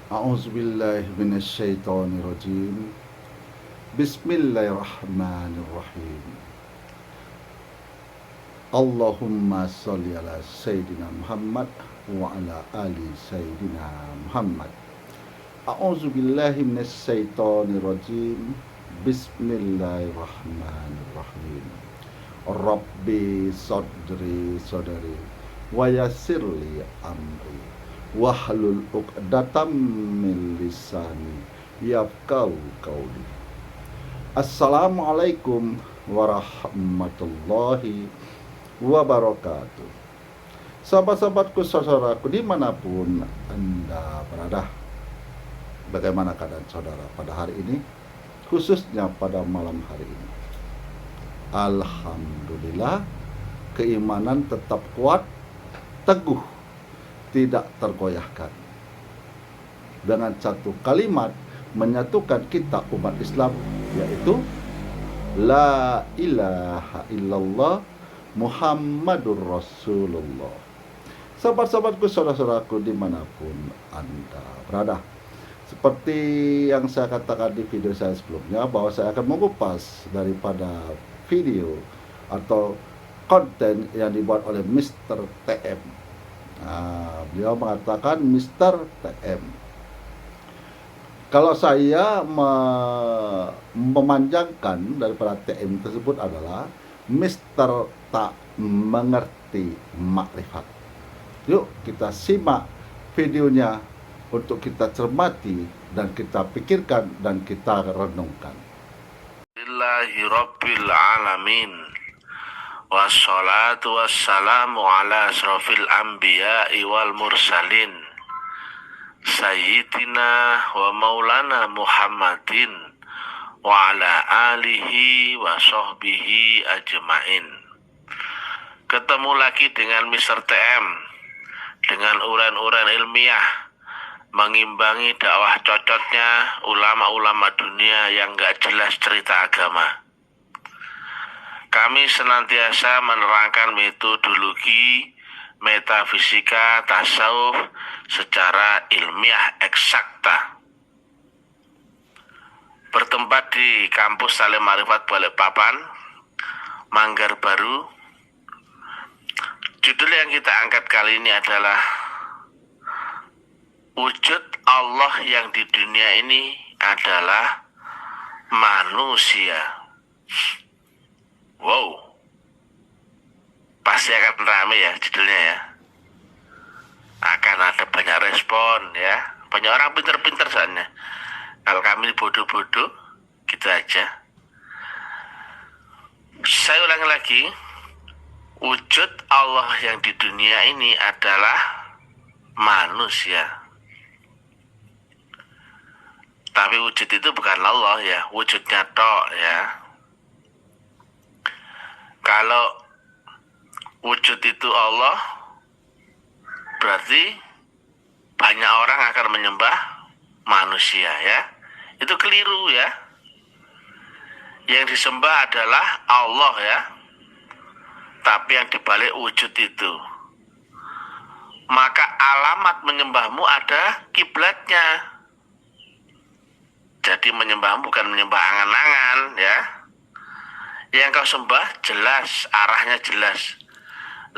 A'udzubillahi minasyaitonirrajim. Bismillahirrahmanirrahim. Allahumma sholli ala Sayyidina Muhammad wa ala ali Sayyidina Muhammad. A'udzubillahi minasyaitonirrajim. Bismillahirrahmanirrahim. Rabbi sadri wa yassirli amri wahlul 'uqdatam min lisani yafqahu qawli. Assalamualaikum warahmatullahi wabarakatuh. Sahabat-sahabatku, saudaraku dimanapun Anda berada, bagaimana keadaan saudara pada hari ini, khususnya pada malam hari ini? Alhamdulillah, keimanan tetap kuat, teguh, tidak tergoyahkan. Dengan satu kalimat menyatukan kita umat Islam, yaitu La ilaha illallah Muhammadur Rasulullah. Sahabat-sahabatku, saudara-saudaraku dimanapun Anda berada, seperti yang saya katakan di video saya sebelumnya, bahwa saya akan mengupas daripada video atau konten yang dibuat oleh Mr. TM. Beliau mengatakan Mr. TM. Kalau saya memanjangkan daripada TM tersebut adalah Mr. Tak Mengerti Makrifat. Yuk kita simak videonya untuk kita cermati dan kita pikirkan dan kita renungkan. Alhamdulillahirabbil alamin. Wassalatu wassalamu ala asrofil anbiya'i wal mursalin Sayyidina wa maulana Muhammadin wa ala alihi wa sahbihi ajmain. Ketemu lagi dengan Mr. TM dengan uran-uran ilmiah mengimbangi dakwah cocotnya ulama-ulama dunia yang gak jelas cerita agama. Kami senantiasa menerangkan metodologi, metafisika, tasawuf secara ilmiah eksakta. Bertempat di kampus Salim Ma'rifat Balikpapan, Manggar Baru. Judul yang kita angkat kali ini adalah wujud Allah yang di dunia ini adalah manusia. Wow, pasti akan rame ya judulnya ya. Akan ada banyak respon ya. Banyak orang pinter-pinter soalnya. Kalau kami bodoh-bodoh, gitu aja. Saya ulangi lagi, wujud Allah yang di dunia ini adalah manusia. Tapi wujud itu bukan Allah ya, wujudnya tok ya. Kalau wujud itu Allah, berarti banyak orang akan menyembah manusia ya. Itu keliru ya. Yang disembah adalah Allah ya. Tapi yang dibalik wujud itu. Maka alamat menyembahmu ada kiblatnya. Jadi menyembahmu bukan menyembah angan-angan ya. Yang kau sembah jelas, arahnya jelas.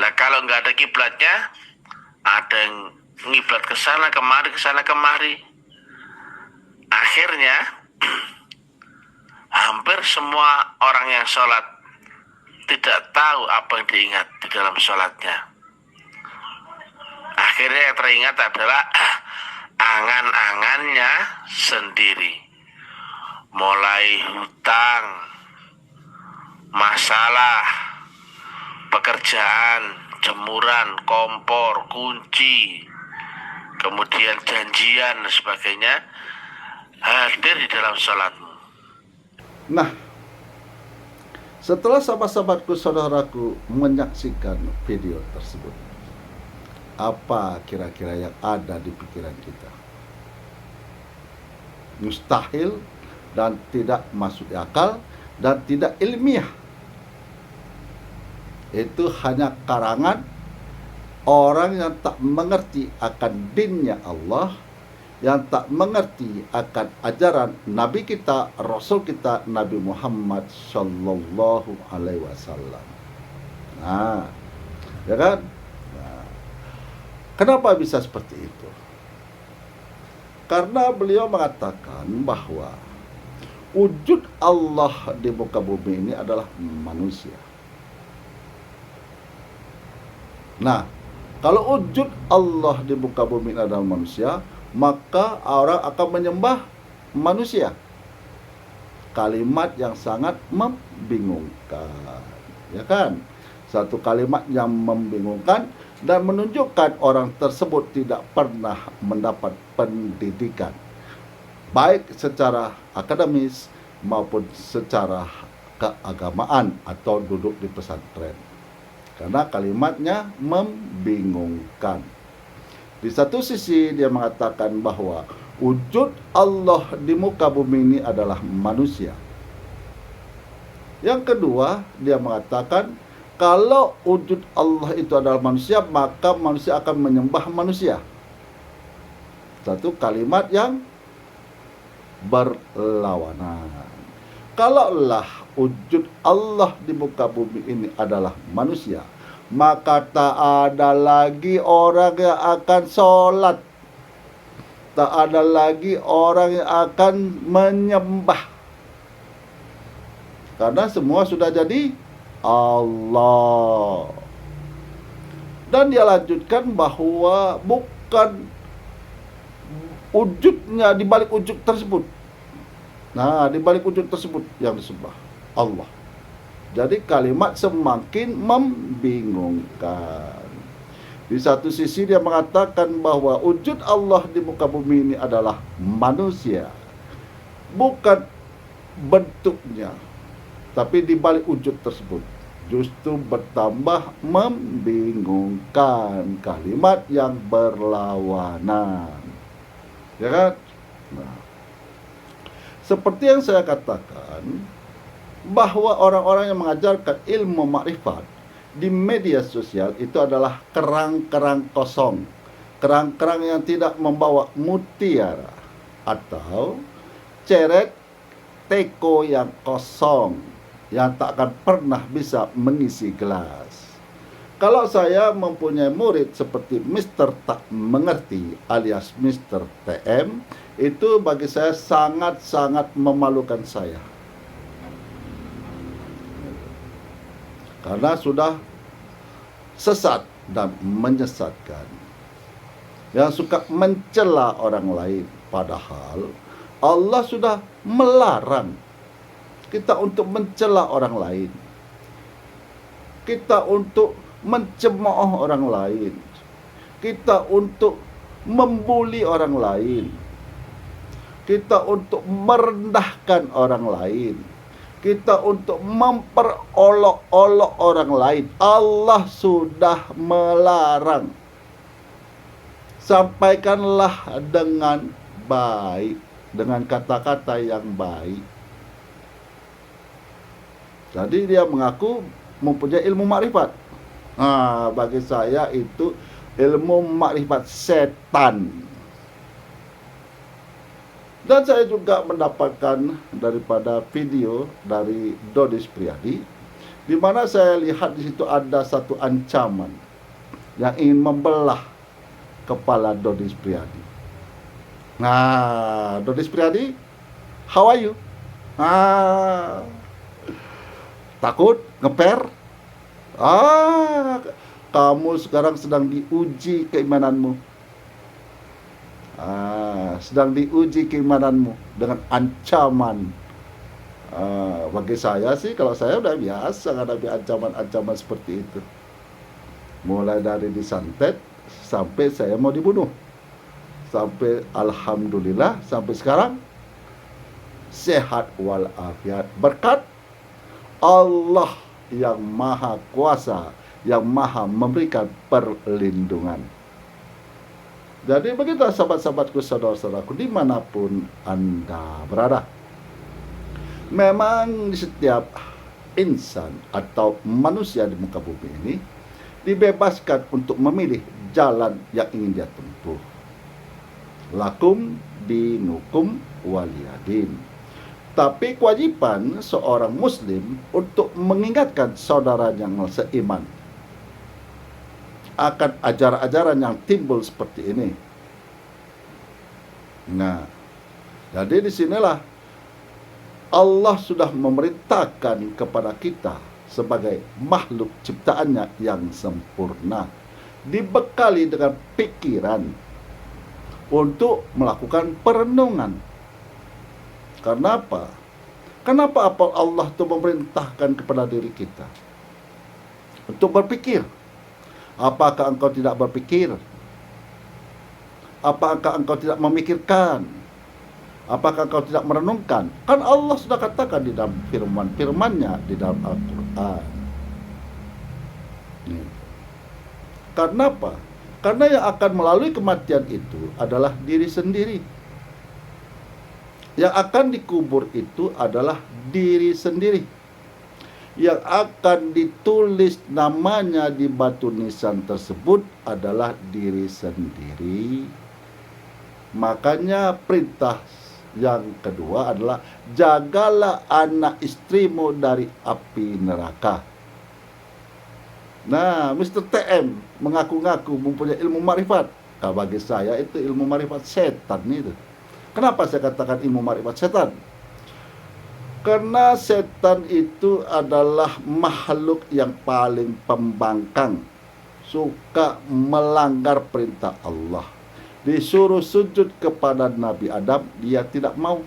Lah kalau nggak ada kiblatnya, ada yang ngiblat ke sana kemari. Akhirnya hampir semua orang yang sholat tidak tahu apa yang diingat di dalam sholatnya. Akhirnya yang teringat adalah angan-angannya sendiri. Mulai hutang, masalah, pekerjaan, jemuran, kompor, kunci, kemudian janjian dan sebagainya hadir di dalam sholatmu. Nah, setelah sahabat-sahabatku, saudaraku menyaksikan video tersebut, apa kira-kira yang ada di pikiran kita? Mustahil dan tidak masuk akal dan tidak ilmiah. Itu hanya karangan orang yang tak mengerti akan dinnya Allah, yang tak mengerti akan ajaran Nabi kita, Rasul kita, Nabi Muhammad Sallallahu Alaihi Wasallam. Nah, ya kan? Nah, kenapa bisa seperti itu? Karena beliau mengatakan bahwa wujud Allah di muka bumi ini adalah manusia. Nah, kalau wujud Allah di muka bumi ini adalah manusia, maka orang akan menyembah manusia. Kalimat yang sangat membingungkan, ya kan? Satu kalimat yang membingungkan dan menunjukkan orang tersebut tidak pernah mendapat pendidikan, baik secara akademis maupun secara keagamaan atau duduk di pesantren. Karena kalimatnya membingungkan. Di satu sisi dia mengatakan bahwa wujud Allah di muka bumi ini adalah manusia. Yang kedua, dia mengatakan kalau wujud Allah itu adalah manusia, maka manusia akan menyembah manusia. Satu kalimat yang berlawanan. Kalaulah wujud Allah di muka bumi ini adalah manusia, maka tak ada lagi orang yang akan sholat, tak ada lagi orang yang akan menyembah, karena semua sudah jadi Allah. Dan dia lanjutkan bahwa bukan wujudnya di balik wujud tersebut. Nah, di balik wujud tersebut yang disembah Allah. Jadi kalimat semakin membingungkan. Di satu sisi dia mengatakan bahwa wujud Allah di muka bumi ini adalah manusia, bukan bentuknya, tapi di balik wujud tersebut justru bertambah membingungkan, kalimat yang berlawanan, ya kan? Nah, seperti yang saya katakan, bahwa orang-orang yang mengajarkan ilmu makrifat di media sosial itu adalah kerang-kerang kosong, kerang-kerang yang tidak membawa mutiara, atau ceret teko yang kosong yang tak akan pernah bisa mengisi gelas. Kalau saya mempunyai murid seperti Mr. Tak Mengerti alias Mr. TM, itu bagi saya sangat-sangat memalukan saya. Karena sudah sesat dan menyesatkan, yang suka mencela orang lain, padahal Allah sudah melarang kita untuk mencela orang lain, kita untuk mencemooh orang lain, kita untuk membuli orang lain, kita untuk merendahkan orang lain, kita untuk memperolok-olok orang lain. Allah sudah melarang. Sampaikanlah dengan baik, dengan kata-kata yang baik. Jadi dia mengaku mempunyai ilmu makrifat. Nah, bagi saya itu ilmu makrifat setan. Dan saya juga mendapatkan daripada video dari Dodis Priadi, di mana saya lihat di situ ada satu ancaman yang ingin membelah kepala Dodis Priadi. Nah, Dodis Priadi, how are you? Takut? Ngeper? Kamu sekarang sedang diuji keimananmu. Sedang diuji keimananmu dengan ancaman. Bagi saya sih, kalau saya udah biasa menghadapi ancaman-ancaman seperti itu. Mulai dari disantet sampai saya mau dibunuh. Sampai alhamdulillah sampai sekarang sehat walafiat berkat Allah yang maha kuasa, yang maha memberikan perlindungan. Jadi begitu sahabat-sahabatku, saudara-saudaraku, dimanapun Anda berada. Memang setiap insan atau manusia di muka bumi ini dibebaskan untuk memilih jalan yang ingin dia tempuh. lakum dinukum waliyadin. Tapi kewajiban seorang muslim untuk mengingatkan saudara yang seiman akan ajaran-ajaran yang timbul seperti ini. Nah, jadi disinilah Allah sudah memerintahkan kepada kita sebagai makhluk ciptaannya yang sempurna, dibekali dengan pikiran untuk melakukan perenungan. Kenapa? Kenapa Allah itu memerintahkan kepada diri kita untuk berpikir? Apakah engkau tidak berpikir? Apakah engkau tidak memikirkan? Apakah engkau tidak merenungkan? Kan Allah sudah katakan di dalam firman-Nya di dalam Al-Quran. Karena apa? Karena yang akan melalui kematian itu adalah diri sendiri. Yang akan dikubur itu adalah diri sendiri. Yang akan ditulis namanya di batu nisan tersebut adalah diri sendiri. Makanya perintah yang kedua adalah jagalah anak istrimu dari api neraka. Nah, Mr. TM mengaku-ngaku mempunyai ilmu makrifat. Nah, bagi saya itu ilmu makrifat setan itu. Kenapa saya katakan ilmu makrifat setan? Karena setan itu adalah makhluk yang paling pembangkang, suka melanggar perintah Allah. Disuruh sujud kepada Nabi Adam, dia tidak mau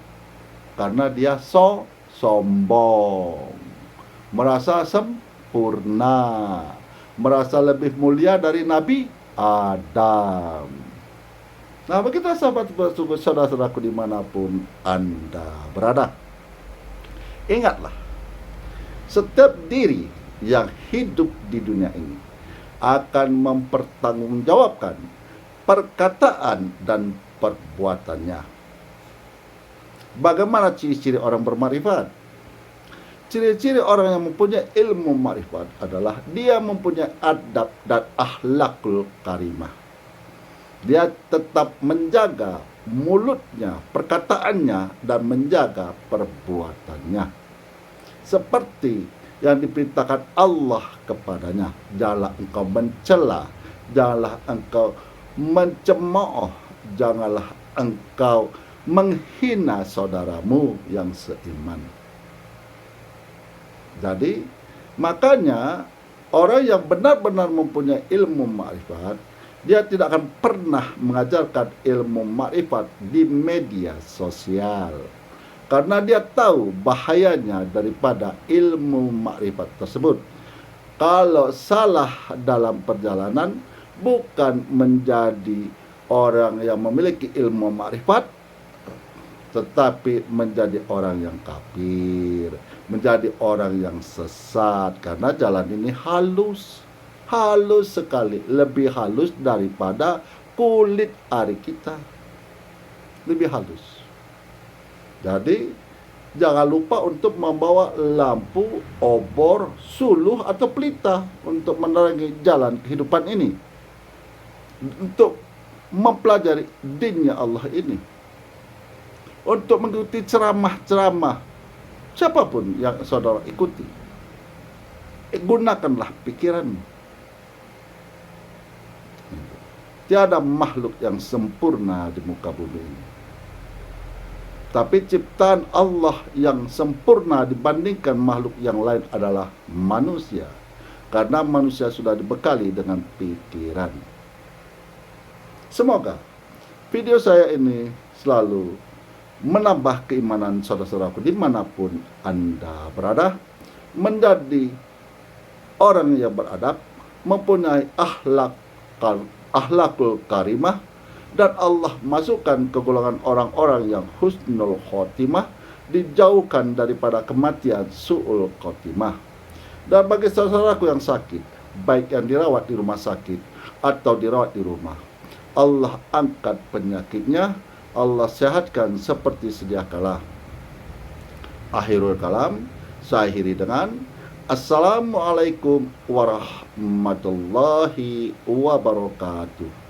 karena dia sombong, merasa sempurna, merasa lebih mulia dari Nabi Adam. Nah, begitu sahabat saudara-saudaraku dimanapun Anda berada, ingatlah, setiap diri yang hidup di dunia ini akan mempertanggungjawabkan perkataan dan perbuatannya. Bagaimana ciri-ciri orang bermakrifat? Ciri-ciri orang yang mempunyai ilmu makrifat adalah dia mempunyai adab dan akhlakul karimah. Dia tetap menjaga mulutnya, perkataannya, dan menjaga perbuatannya. Seperti yang diperintahkan Allah kepadanya. Janganlah engkau mencela, janganlah engkau mencemooh, janganlah engkau menghina saudaramu yang seiman. Jadi, makanya orang yang benar-benar mempunyai ilmu makrifat, dia tidak akan pernah mengajarkan ilmu makrifat di media sosial. Karena dia tahu bahayanya daripada ilmu makrifat tersebut. Kalau salah dalam perjalanan, bukan menjadi orang yang memiliki ilmu makrifat, tetapi menjadi orang yang kafir, menjadi orang yang sesat. Karena jalan ini halus sekali, lebih halus daripada kulit ari kita, lebih halus. Jadi jangan lupa untuk membawa lampu, obor, suluh atau pelita untuk menerangi jalan kehidupan ini, untuk mempelajari dinnya Allah ini, untuk mengikuti ceramah-ceramah siapapun yang saudara ikuti. Gunakanlah pikiranmu. Tiada makhluk yang sempurna di muka bumi ini, tapi ciptaan Allah yang sempurna dibandingkan makhluk yang lain adalah manusia, karena manusia sudah dibekali dengan pikiran. Semoga video saya ini selalu menambah keimanan saudara-saudaraku dimanapun Anda berada, menjadi orang yang beradab, mempunyai akhlakul karimah, dan Allah masukkan ke golongan orang-orang yang husnul khotimah, dijauhkan daripada kematian su'ul khotimah. Dan bagi saudaraku yang sakit, baik yang dirawat di rumah sakit atau dirawat di rumah, Allah angkat penyakitnya, Allah sehatkan seperti sedia kala. Akhirul kalam, saya akhiri dengan Assalamualaikum warahmatullahi wabarakatuh.